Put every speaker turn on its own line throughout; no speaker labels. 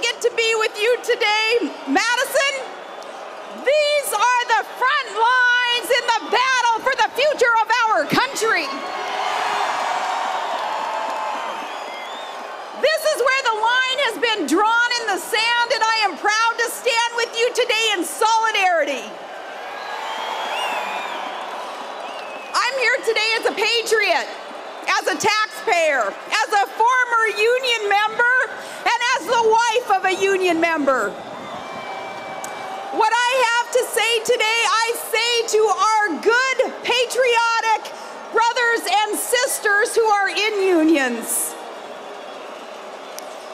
get to be with you today, Madison. These are the front lines in the battle for the future of our country. This is where the line has been drawn in the sand, and I am proud to stand with you today in solidarity. I'm here today as a patriot, as a taxpayer, as a former union member, and as the wife of a union member. What I have to say today, I say to our good, patriotic brothers and sisters who are in unions.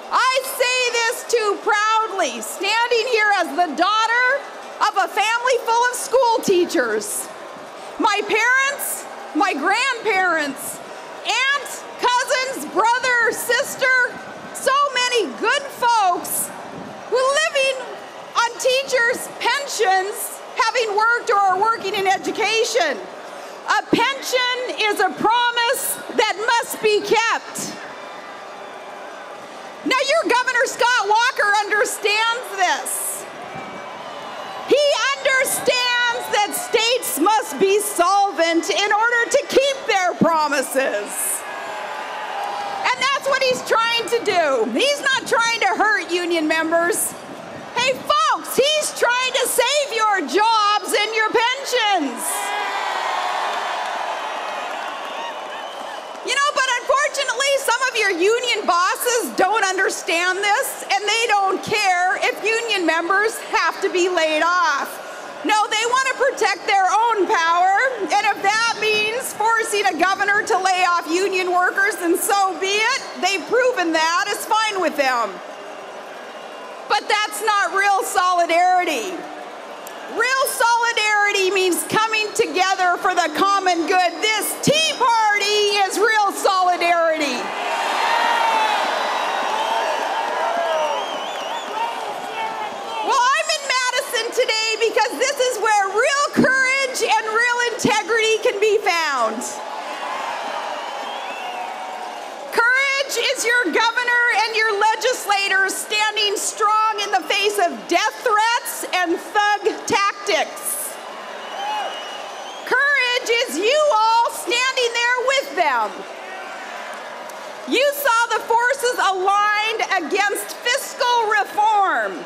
I say this too proudly, standing here as the daughter of a family full of school teachers. My parents, my grandparents, aunt, cousins, brother, sister, so many good folks who living on teachers' pensions, having worked or are working in education. A pension is a promise that must be kept. Now, your Governor Scott Walker understands this. He understands that states must be solvent in order to keep their promises. And that's what he's trying to do. He's not trying to hurt union members. Hey, folks, he's trying to save your jobs and your pensions. You know, but unfortunately, some of your union bosses don't understand this, and they don't care if union members have to be laid off. No, they want to protect their own power, and if that means forcing a governor to lay off union workers, then so be it. They've proven that. It's fine with them. But that's not real solidarity. Real solidarity means coming together for the common good. This Tea Party is real solidarity. Well, I'm in Madison today because this is where real courage and real integrity can be found. Courage is your governor and your legislators standing strong in the face of death threats and thug tactics. Courage is you all standing there with them. You saw the forces aligned against fiscal reform.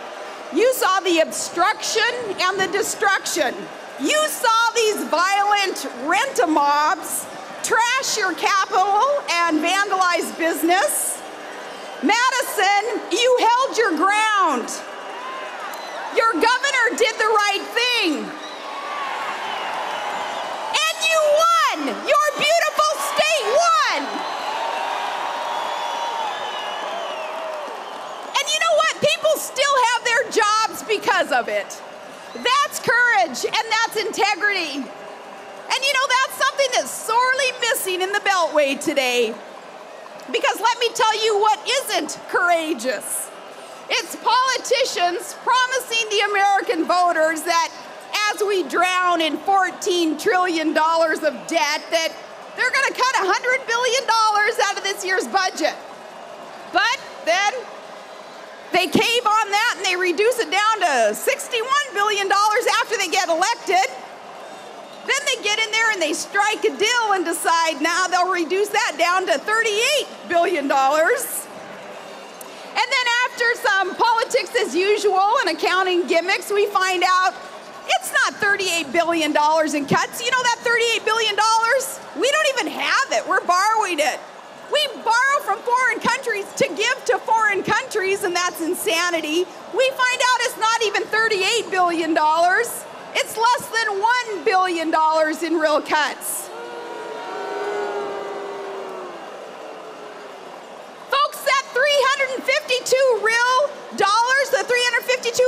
You saw the obstruction and the destruction. You saw these violent rent-a-mobs trash your capital and vandalize business. Madison, you held your ground. Your governor did the right thing. And you won. Your beautiful state won. And you know what? People still have their jobs because of it. That's courage and that's integrity. And you know, that's something that's sorely missing in the Beltway today. Because let me tell you what isn't courageous. It's politicians promising the American voters that as we drown in $14 trillion of debt, that they're going to cut $100 billion out of this year's budget. But then they cave on that and they reduce it down to $61 billion after they get elected. Then they get in there and they strike a deal and decide now they'll reduce that down to $38 billion. And then after some politics as usual and accounting gimmicks, we find out it's not $38 billion in cuts. You know that $38 billion? We don't even have it. We're borrowing it. We borrow from foreign countries to give to foreign countries, and that's insanity. We find out it's not even $38 billion. It's less than $1 billion in real cuts. Folks, that $352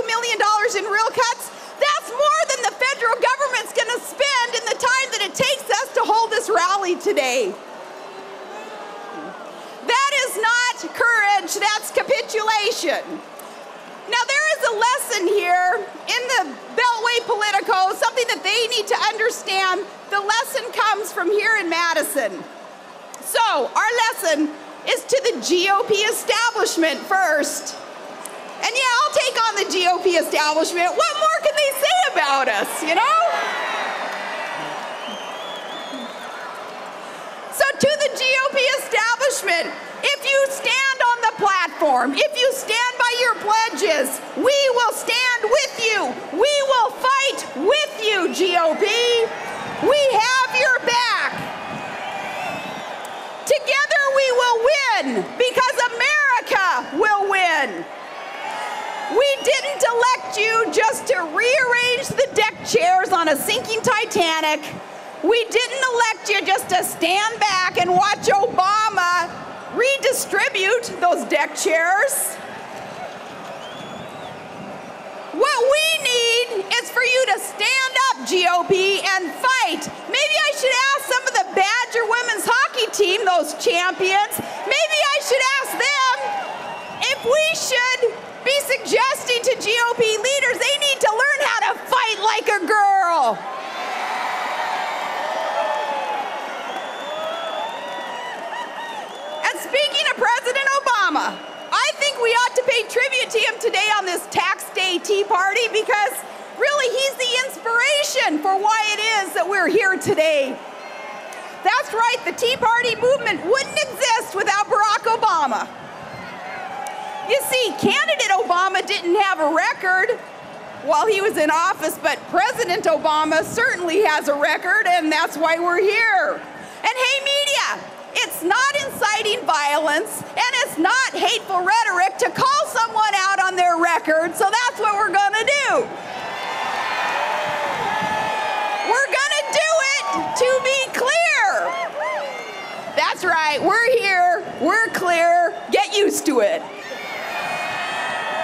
million in real cuts, that's more than the federal government's going to spend in the time that it takes us to hold this rally today. That is not courage, that's capitulation. Now, there is a lesson here in the Beltway Politico, something that they need to understand. The lesson comes from here in Madison. So, our lesson is to the GOP establishment first. And on the GOP establishment. What more can they say about us, you know? So to the GOP establishment, if you stand on the platform, if you stand by your pledges, we will stand with you. We will fight with you, GOP. We have your back. Together we will win because America will win. We didn't elect you just to rearrange the deck chairs on a sinking Titanic. We didn't elect you just to stand back and watch Obama redistribute those deck chairs. What we need is for you to stand up, GOP, and fight. Maybe I should ask some of the Badger women's hockey team, those champions, maybe I should ask them if we should be suggesting to GOP leaders they need to learn how to fight like a girl. And speaking of President Obama, I think we ought to pay tribute to him today on this Tax Day Tea Party because really he's the inspiration for why it is that we're here today. That's right, the Tea Party movement wouldn't exist without Barack Obama. You see, candidate Obama didn't have a record while he was in office, but President Obama certainly has a record, and that's why we're here. And hey, media, it's not inciting violence, and it's not hateful rhetoric to call someone out on their record, so that's what we're gonna do. We're gonna do it to be clear. That's right, we're here, we're clear, get used to it.